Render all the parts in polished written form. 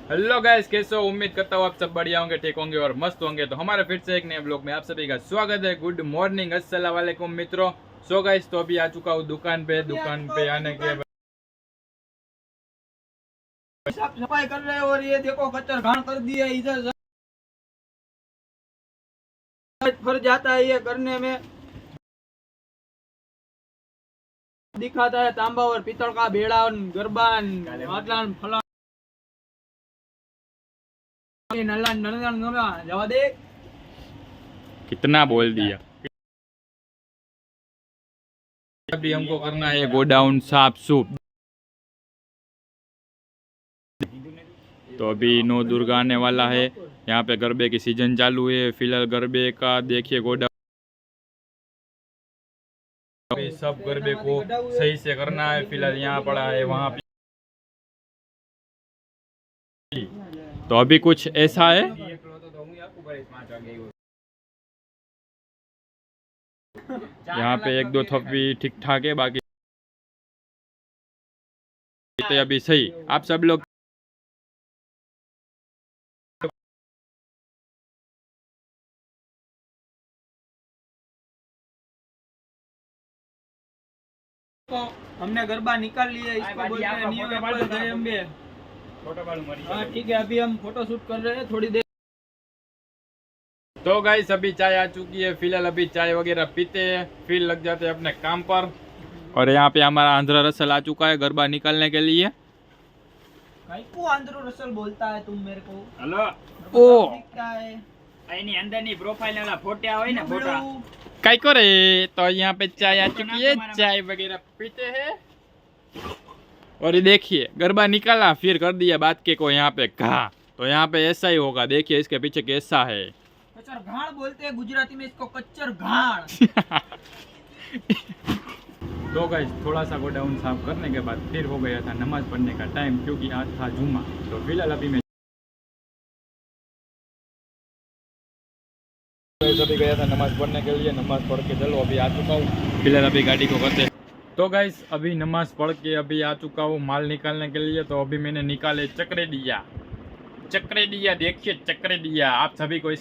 Hello guys, कैसे हो? उम्मीद करता हूँ आप सब बढ़िया होंगे, ठीक होंगे और मस्त होंगे। तो हमारे फिर से एक नए ब्लॉग में आप सभी का स्वागत है। गुड मॉर्निंग, अस्सलाम वालेकुम मित्रों। सो गाइस, तो अभी आ चुका हूँ दुकान पे आने के साफ सफाई कर रहे हैं और ये देखो कचर घाण कर दिया इधर फर जाता है ये करने में। दिखाता है तांबा और पीतल का बेड़ा और गरबान आटलान फला नल्ला नल्ला नल्ला जवा दे। कितना बोल दिया। अभी हमको करना है गोडाउन साफ सूफ। तो अभी नौ दुर्गा आने वाला है। यहाँ पे गरबे की सीजन चालू है। फिलहाल गरबे का देखिए गोडाउन, सब गरबे को सही से करना है। फिलहाल यहाँ पड़ा है, वहाँ पे तो अभी कुछ ऐसा है। यहाँ पे एक दो थप्पी ठीक ठाक है, बाकी तो अभी सही। आप सब लोग हमने गरबा निकाल लिया, इसको बोलते हैं न्यू एप्पल जय अम्बे। हाँ ठीक है, अभी हम फोटो शूट कर रहे हैं थोड़ी देर। तो गाइस, अभी चाय आ चुकी है। फिलहाल अभी चाय वगैरह पीते हैं, फिर लग जाते हैं अपने काम पर। और यहाँ पे हमारा आंध्रा रसल आ चुका है गरबा निकालने के लिए। भाई को आंध्रो रसल बोलता है तुम मेरे को? हेलो ओ दिखता है એની અંદરની પ્રોફાઇલ વાળા ફોટા હોય ને ફોટા कई को रे। तो यहाँ पे चाय आ चुकी है, चाय वगैरह पीते हैं। और ये देखिए गरबा निकाला, फिर कर दिया बात के को यहाँ पे घा। तो यहाँ पे ऐसा ही होगा, देखिए इसके पीछे कैसा है। कच्चर घाण बोलते हैं गुजराती में इसको, कच्चर घाण। तो गाइस, थोड़ा सा गोडाउन साफ करने के बाद फिर हो गया था नमाज पढ़ने का टाइम, क्योंकि आज था जुम्मा। तो फिलहाल अभी मैं अभी गया था नमाज पढ़ने के लिए। नमाज पढ़ के चलो अभी आ चुका हूँ। फिलहाल अभी गाड़ी को करते। तो गाइस, अभी नमाज पढ़ के अभी आ चुका हूँ माल निकालने के लिए। तो अभी मैंने निकाले चक्रे दिया, देखिए चक्रे दिया। आप सभी को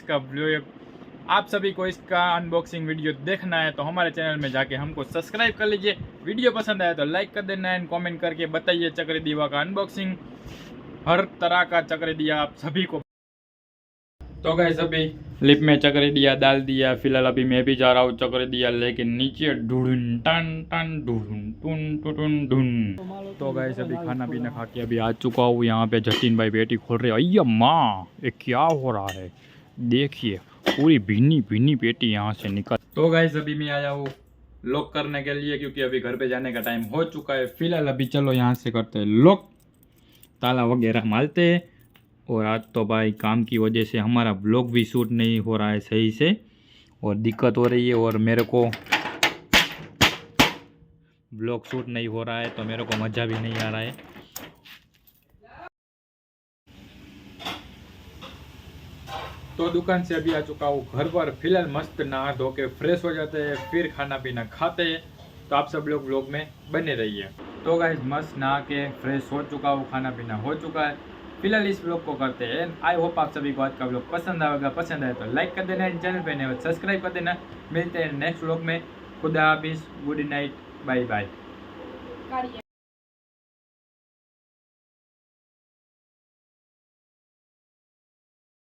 इसका अनबॉक्सिंग वीडियो देखना है तो हमारे चैनल में जाके हमको सब्सक्राइब कर लीजिए। वीडियो पसंद आया तो लाइक कर देना एंड कमेंट करके बताइए चक्रे दीवा का अनबॉक्सिंग। हर तरह का चक्रे दिया आप सभी को। तो गाइस, अभी लिप में चक्रे दिया डाल दिया। फिलहाल अभी मैं भी जा रहा हूँ चक्रे दिया लेके नीचे। ढूंढ टन टन ढूंढ टून टून ढूंढ। तो गाइस, अभी खाना पीना खा के अभी आ चुका हूँ। यहाँ पे जतिन भाई पेटी खोल रहे हैं। अय्या माँ, ये क्या हो रहा है? देखिए पूरी भीनी भीनी पेटी यहाँ से निकल। तो गाइस, अभी मैं आया हूँ लॉक करने के लिए, क्योंकि अभी घर पे जाने का टाइम हो चुका है। फिलहाल अभी चलो यहाँ से करते हैं लॉक, ताला वगैरह मारते हैं। और आज तो भाई काम की वजह से हमारा ब्लॉग भी शूट नहीं हो रहा है सही से, और दिक्कत हो रही है। और मेरे को ब्लॉग शूट नहीं हो रहा है तो मेरे को मज़ा भी नहीं आ रहा है। तो दुकान से अभी आ चुका हूँ घर पर। फिलहाल मस्त नहा धो के फ्रेश हो जाते हैं, फिर खाना पीना खाते हैं। तो आप सब लोग ब्लॉग में बने रहिए। तो गाइस, मस्त नहा के फ्रेश हो चुका हूँ, खाना पीना हो चुका है। फिलहाल इस ब्लॉग को करते हैं। आई होप आप सभी को आज का ब्लॉग पसंद आएगा। पसंद आए तो लाइक कर देना, चैनल पे नए हो सब्सक्राइब कर देना। मिलते हैं नेक्स्ट ब्लॉग में। खुदा हाफिज़, गुड नाइट, बाय बाय।